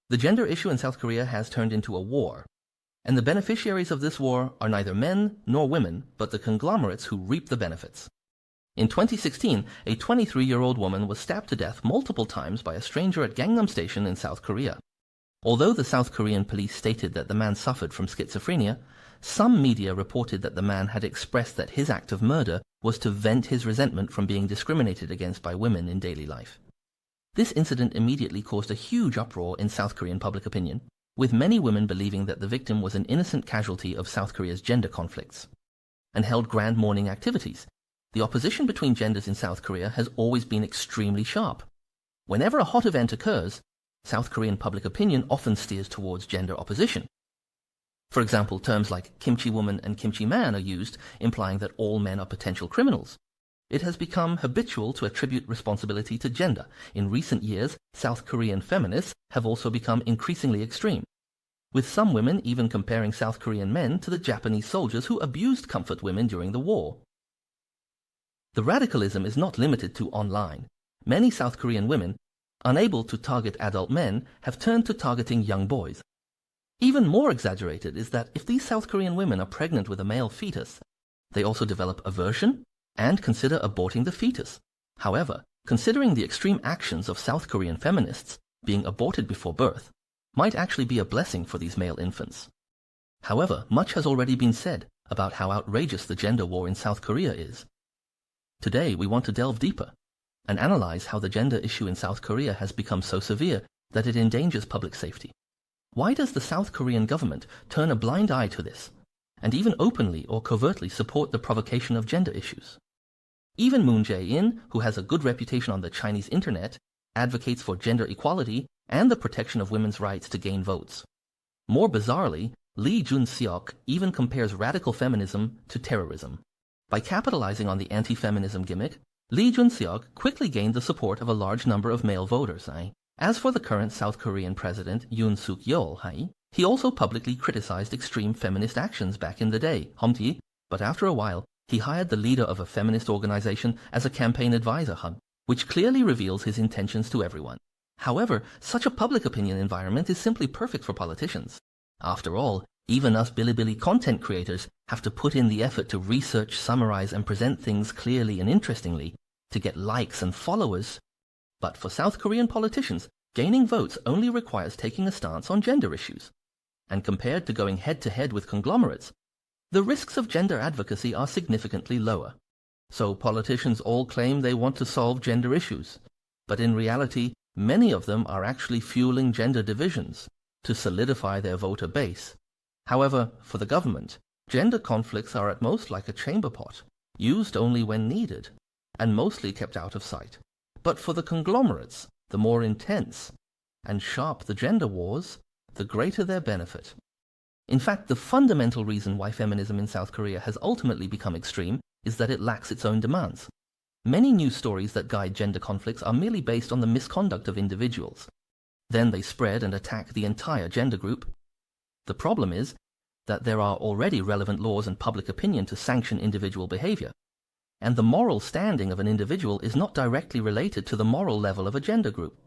The gender issue in South Korea has turned into a war, and the beneficiaries of this war are neither men nor women, but the conglomerates who reap the benefits. In 2016, a 23-year-old woman was stabbed to death multiple times by a stranger at Gangnam Station in South Korea. Although the South Korean police stated that the man suffered from schizophrenia, some media reported that the man had expressed that his act of murder was to vent his resentment from being discriminated against by women in daily life. This incident immediately caused a huge uproar in South Korean public opinion, with many women believing that the victim was an innocent casualty of South Korea's gender conflicts, and held grand mourning activities. The opposition between genders in South Korea has always been extremely sharp. Whenever a hot event occurs, South Korean public opinion often steers towards gender opposition. For example, terms like kimchi woman and kimchi man are used, implying that all men are potential criminals. It has become habitual to attribute responsibility to gender. In recent years, South Korean feminists have also become increasingly extreme, with some women even comparing South Korean men to the Japanese soldiers who abused comfort women during the war. The radicalism is not limited to online. Many South Korean women, unable to target adult men, have turned to targeting young boys. Even more exaggerated is that if these South Korean women are pregnant with a male fetus, they also develop aversion and consider aborting the fetus. However, considering the extreme actions of South Korean feminists, being aborted before birth might actually be a blessing for these male infants. However, much has already been said about how outrageous the gender war in South Korea is. Today, we want to delve deeper and analyze how the gender issue in South Korea has become so severe that it endangers public safety. Why does the South Korean government turn a blind eye to this, and even openly or covertly support the provocation of gender issues? Even Moon Jae-in, who has a good reputation on the Chinese internet, advocates for gender equality and the protection of women's rights to gain votes. More bizarrely, Lee Jun-seok even compares radical feminism to terrorism. By capitalizing on the anti-feminism gimmick, Lee Jun-seok quickly gained the support of a large number of male voters. As for the current South Korean president, Yoon Suk-yeol, he also publicly criticized extreme feminist actions back in the day, but after a while, he hired the leader of a feminist organization as a campaign advisor, which clearly reveals his intentions to everyone. However, such a public opinion environment is simply perfect for politicians. After all, even us Bilibili content creators have to put in the effort to research, summarize, and present things clearly and interestingly to get likes and followers. But for South Korean politicians, gaining votes only requires taking a stance on gender issues. And compared to going head-to-head with conglomerates, the risks of gender advocacy are significantly lower. So politicians all claim they want to solve gender issues, but in reality, many of them are actually fueling gender divisions to solidify their voter base. However, for the government, gender conflicts are at most like a chamber pot, used only when needed, and mostly kept out of sight. But for the conglomerates, the more intense and sharp the gender wars, the greater their benefit. In fact, the fundamental reason why feminism in South Korea has ultimately become extreme is that it lacks its own demands. Many news stories that guide gender conflicts are merely based on the misconduct of individuals. Then they spread and attack the entire gender group. The problem is that there are already relevant laws and public opinion to sanction individual behavior, and the moral standing of an individual is not directly related to the moral level of a gender group.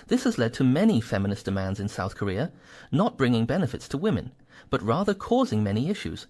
This has led to many feminist demands in South Korea, not bringing benefits to women, but rather causing many issues.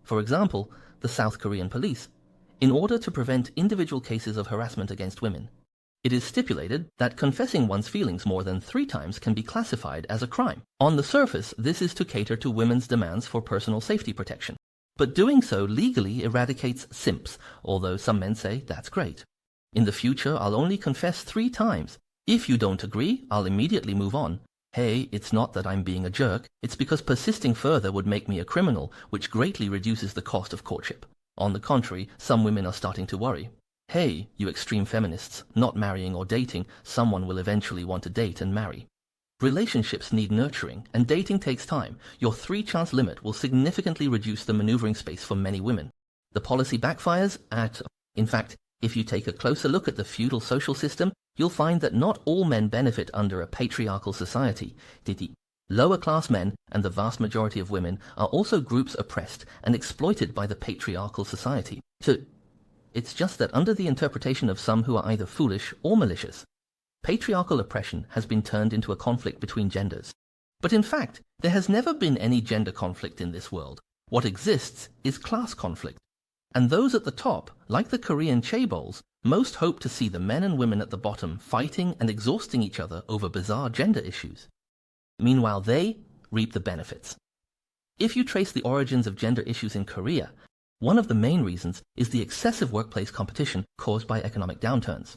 For example, the South Korean police, in order to prevent individual cases of harassment against women, it is stipulated that confessing one's feelings more than 3 times can be classified as a crime. On the surface, this is to cater to women's demands for personal safety protection. But doing so legally eradicates simps, although some men say that's great. In the future, I'll only confess 3 times. If you don't agree, I'll immediately move on. Hey, it's not that I'm being a jerk, it's because persisting further would make me a criminal, which greatly reduces the cost of courtship. On the contrary, some women are starting to worry. Hey, you extreme feminists, not marrying or dating, someone will eventually want to date and marry. Relationships need nurturing, and dating takes time. Your 3-chance limit will significantly reduce the maneuvering space for many women. The policy backfires in fact, if you take a closer look at the feudal social system, you'll find that not all men benefit under a patriarchal society. Lower-class men and the vast majority of women are also groups oppressed and exploited by the patriarchal society. So, it's just that under the interpretation of some who are either foolish or malicious, patriarchal oppression has been turned into a conflict between genders. But in fact, there has never been any gender conflict in this world. What exists is class conflict. And those at the top, like the Korean chaebols, most hope to see the men and women at the bottom fighting and exhausting each other over bizarre gender issues. Meanwhile, they reap the benefits. If you trace the origins of gender issues in Korea, one of the main reasons is the excessive workplace competition caused by economic downturns.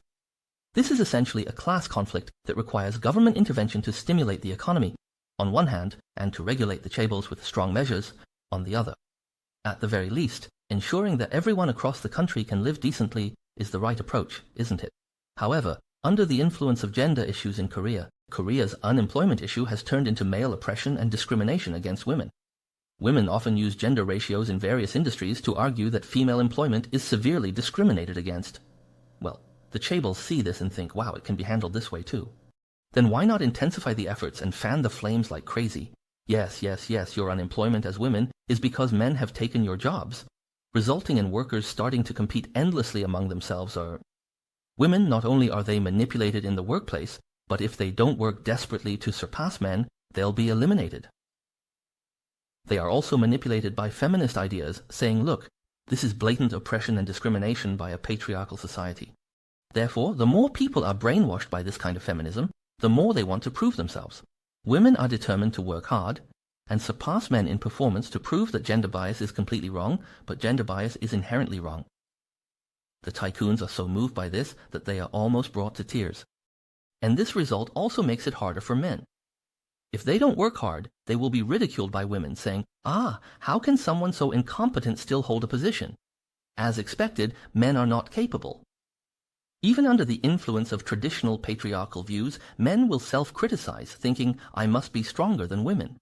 This is essentially a class conflict that requires government intervention to stimulate the economy, on one hand, and to regulate the chaebols with strong measures, on the other. At the very least, ensuring that everyone across the country can live decently is the right approach, isn't it? However, under the influence of gender issues in Korea, Korea's unemployment issue has turned into male oppression and discrimination against women. Women often use gender ratios in various industries to argue that female employment is severely discriminated against. Well, the chaebols see this and think, wow, it can be handled this way too. Then why not intensify the efforts and fan the flames like crazy? Yes, your unemployment as women is because men have taken your jobs, resulting in workers starting to compete endlessly among themselves. Women, not only are they manipulated in the workplace, but if they don't work desperately to surpass men, they'll be eliminated. They are also manipulated by feminist ideas, saying, look, this is blatant oppression and discrimination by a patriarchal society. Therefore, the more people are brainwashed by this kind of feminism, the more they want to prove themselves. Women are determined to work hard and surpass men in performance to prove that gender bias is completely wrong, but gender bias is inherently wrong. The tycoons are so moved by this that they are almost brought to tears. And this result also makes it harder for men. If they don't work hard, they will be ridiculed by women, saying, how can someone so incompetent still hold a position? As expected, men are not capable. Even under the influence of traditional patriarchal views, men will self-criticize, thinking, I must be stronger than women.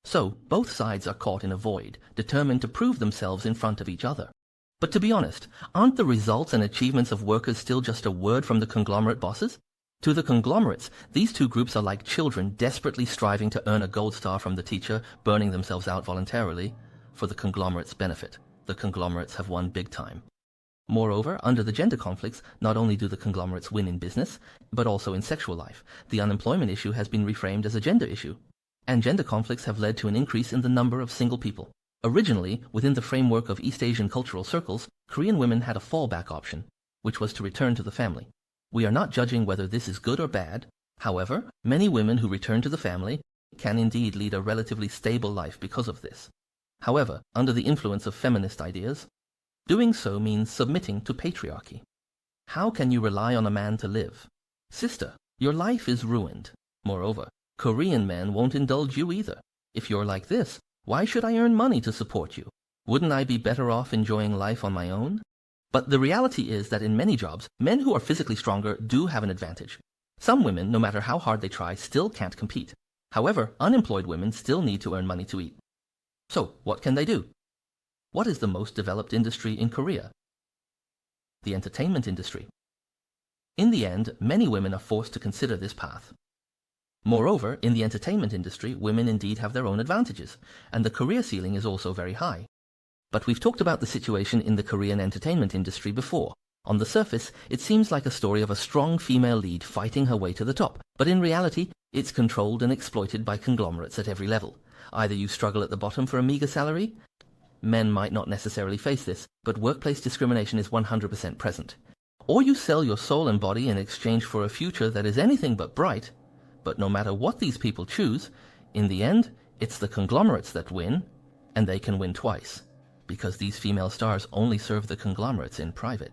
So, both sides are caught in a void, determined to prove themselves in front of each other. But to be honest, aren't the results and achievements of workers still just a word from the conglomerate bosses? To the conglomerates, these two groups are like children desperately striving to earn a gold star from the teacher, burning themselves out voluntarily for the conglomerate's benefit. The conglomerates have won big time. Moreover, under the gender conflicts, not only do the conglomerates win in business, but also in sexual life. The unemployment issue has been reframed as a gender issue. And gender conflicts have led to an increase in the number of single people. Originally, within the framework of East Asian cultural circles, Korean women had a fallback option, which was to return to the family. We are not judging whether this is good or bad. However, many women who return to the family can indeed lead a relatively stable life because of this. However, under the influence of feminist ideas, doing so means submitting to patriarchy. How can you rely on a man to live? Sister, your life is ruined. Moreover, Korean men won't indulge you either. If you're like this, why should I earn money to support you? Wouldn't I be better off enjoying life on my own? But the reality is that in many jobs, men who are physically stronger do have an advantage. Some women, no matter how hard they try, still can't compete. However, unemployed women still need to earn money to eat. So, what can they do? What is the most developed industry in Korea? The entertainment industry. In the end, many women are forced to consider this path. Moreover, in the entertainment industry, women indeed have their own advantages, and the career ceiling is also very high. But we've talked about the situation in the Korean entertainment industry before. On the surface, it seems like a story of a strong female lead fighting her way to the top, but in reality, it's controlled and exploited by conglomerates at every level. Either you struggle at the bottom for a meager salary. Men might not necessarily face this, but workplace discrimination is 100% present. Or you sell your soul and body in exchange for a future that is anything but bright. But no matter what these people choose, in the end, it's the conglomerates that win, and they can win twice, because these female stars only serve the conglomerates in private.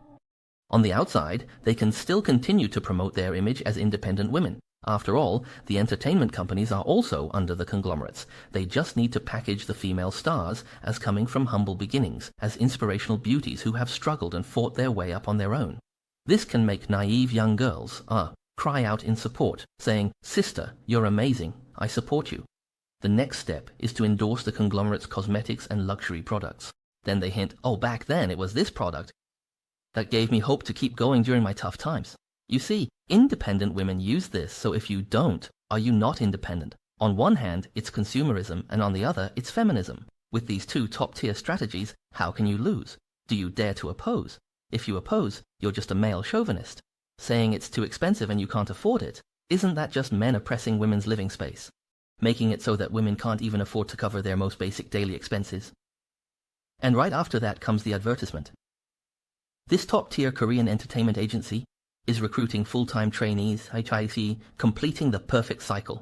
On the outside, they can still continue to promote their image as independent women. After all, the entertainment companies are also under the conglomerates. They just need to package the female stars as coming from humble beginnings, as inspirational beauties who have struggled and fought their way up on their own. This can make naive young girls, cry out in support, saying, "Sister, you're amazing, I support you." The next step is to endorse the conglomerate's cosmetics and luxury products. Then they hint, "Oh, back then it was this product that gave me hope to keep going during my tough times." You see, independent women use this, so if you don't, are you not independent? On one hand, it's consumerism, and on the other, it's feminism. With these two top-tier strategies, how can you lose? Do you dare to oppose? If you oppose, you're just a male chauvinist. Saying it's too expensive and you can't afford it, isn't that just men oppressing women's living space, making it so that women can't even afford to cover their most basic daily expenses? And right after that comes the advertisement. This top-tier Korean entertainment agency is recruiting full-time trainees, HIC, completing the perfect cycle.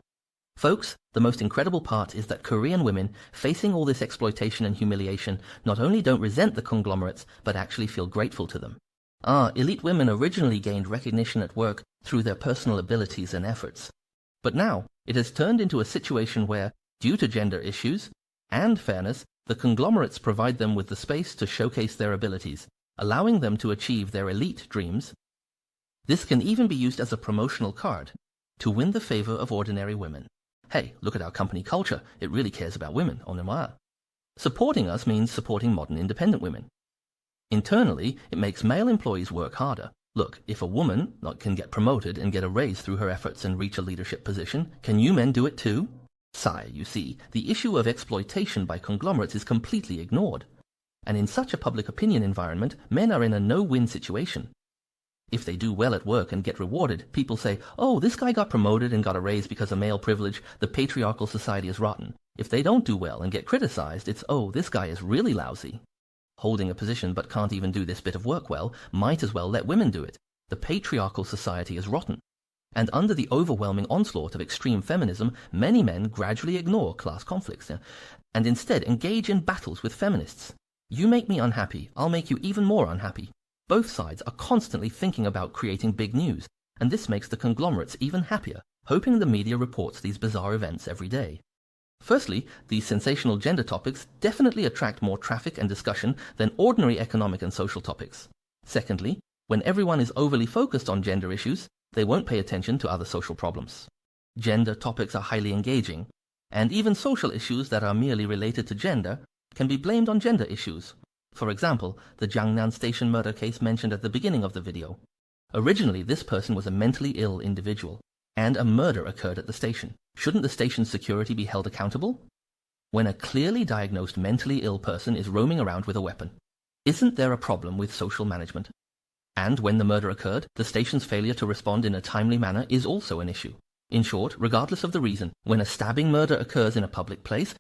Folks, the most incredible part is that Korean women, facing all this exploitation and humiliation, not only don't resent the conglomerates, but actually feel grateful to them. Elite women originally gained recognition at work through their personal abilities and efforts. But now, it has turned into a situation where, due to gender issues and fairness, the conglomerates provide them with the space to showcase their abilities, allowing them to achieve their elite dreams. This can even be used as a promotional card to win the favor of ordinary women. Hey, look at our company culture. It really cares about women, on. Supporting us means supporting modern independent women. Internally, it makes male employees work harder. Look, if a woman can get promoted and get a raise through her efforts and reach a leadership position, can you men do it too? Sigh, you see, the issue of exploitation by conglomerates is completely ignored. And in such a public opinion environment, men are in a no-win situation. If they do well at work and get rewarded, people say, oh, this guy got promoted and got a raise because of male privilege, the patriarchal society is rotten. If they don't do well and get criticized, it's, oh, this guy is really lousy. Holding a position but can't even do this bit of work well, might as well let women do it. The patriarchal society is rotten. And under the overwhelming onslaught of extreme feminism, many men gradually ignore class conflicts and instead engage in battles with feminists. You make me unhappy, I'll make you even more unhappy. Both sides are constantly thinking about creating big news, and this makes the conglomerates even happier, hoping the media reports these bizarre events every day. Firstly, these sensational gender topics definitely attract more traffic and discussion than ordinary economic and social topics. Secondly, when everyone is overly focused on gender issues, they won't pay attention to other social problems. Gender topics are highly engaging, and even social issues that are merely related to gender can be blamed on gender issues. For example, the Jiangnan station murder case mentioned at the beginning of the video. Originally, this person was a mentally ill individual, and a murder occurred at the station. Shouldn't the station's security be held accountable? When a clearly diagnosed mentally ill person is roaming around with a weapon, isn't there a problem with social management? And when the murder occurred, the station's failure to respond in a timely manner is also an issue. In short, regardless of the reason, when a stabbing murder occurs in a public place,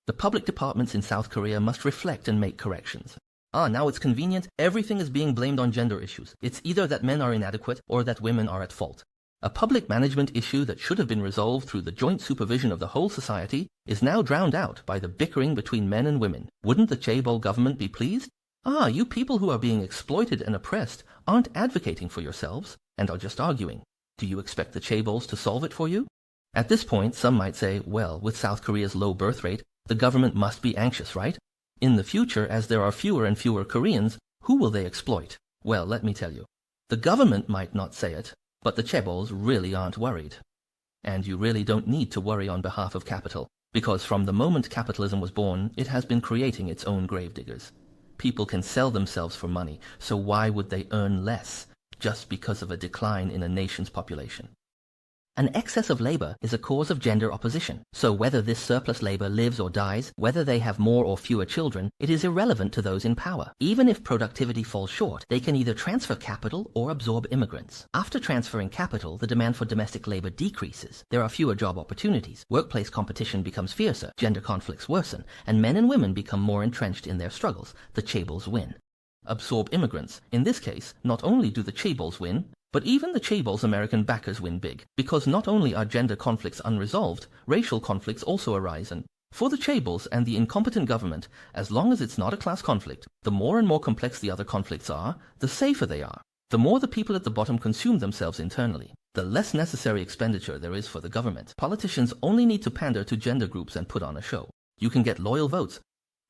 the public departments in South Korea must reflect and make corrections. Now it's convenient, everything is being blamed on gender issues. It's either that men are inadequate or that women are at fault. A public management issue that should have been resolved through the joint supervision of the whole society is now drowned out by the bickering between men and women. Wouldn't the chaebol government be pleased? You people who are being exploited and oppressed aren't advocating for yourselves and are just arguing. Do you expect the chaebols to solve it for you? At this point, some might say, well, with South Korea's low birth rate, the government must be anxious, right? In the future, as there are fewer and fewer Koreans, who will they exploit? Well, let me tell you. The government might not say it, but the chaebols really aren't worried. And you really don't need to worry on behalf of capital, because from the moment capitalism was born, it has been creating its own gravediggers. People can sell themselves for money, so why would they earn less just because of a decline in a nation's population? An excess of labor is a cause of gender opposition, so whether this surplus labor lives or dies, whether they have more or fewer children, it is irrelevant to those in power. Even if productivity falls short, they can either transfer capital or absorb immigrants. After transferring capital, the demand for domestic labor decreases. There are fewer job opportunities, workplace competition becomes fiercer, gender conflicts worsen, and men and women become more entrenched in their struggles. The chaebols win. Absorb immigrants. In this case, not only do the chaebols win, but even the chaebols' American backers win big, because not only are gender conflicts unresolved, racial conflicts also arise, and for the chaebols and the incompetent government, as long as it's not a class conflict, the more and more complex the other conflicts are, the safer they are. The more the people at the bottom consume themselves internally, the less necessary expenditure there is for the government. Politicians only need to pander to gender groups and put on a show. You can get loyal votes.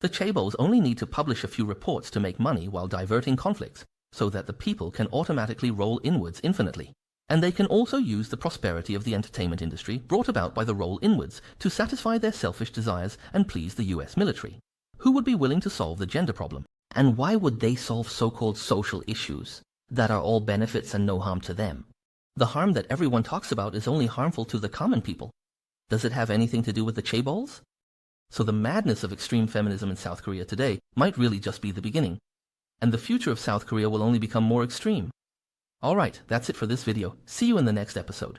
The chaebols only need to publish a few reports to make money while diverting conflicts, so that the people can automatically roll inwards infinitely. And they can also use the prosperity of the entertainment industry brought about by the roll inwards to satisfy their selfish desires and please the US military. Who would be willing to solve the gender problem? And why would they solve so-called social issues that are all benefits and no harm to them? The harm that everyone talks about is only harmful to the common people. Does it have anything to do with the chaebols? So the madness of extreme feminism in South Korea today might really just be the beginning. And the future of South Korea will only become more extreme. Alright, that's it for this video. See you in the next episode.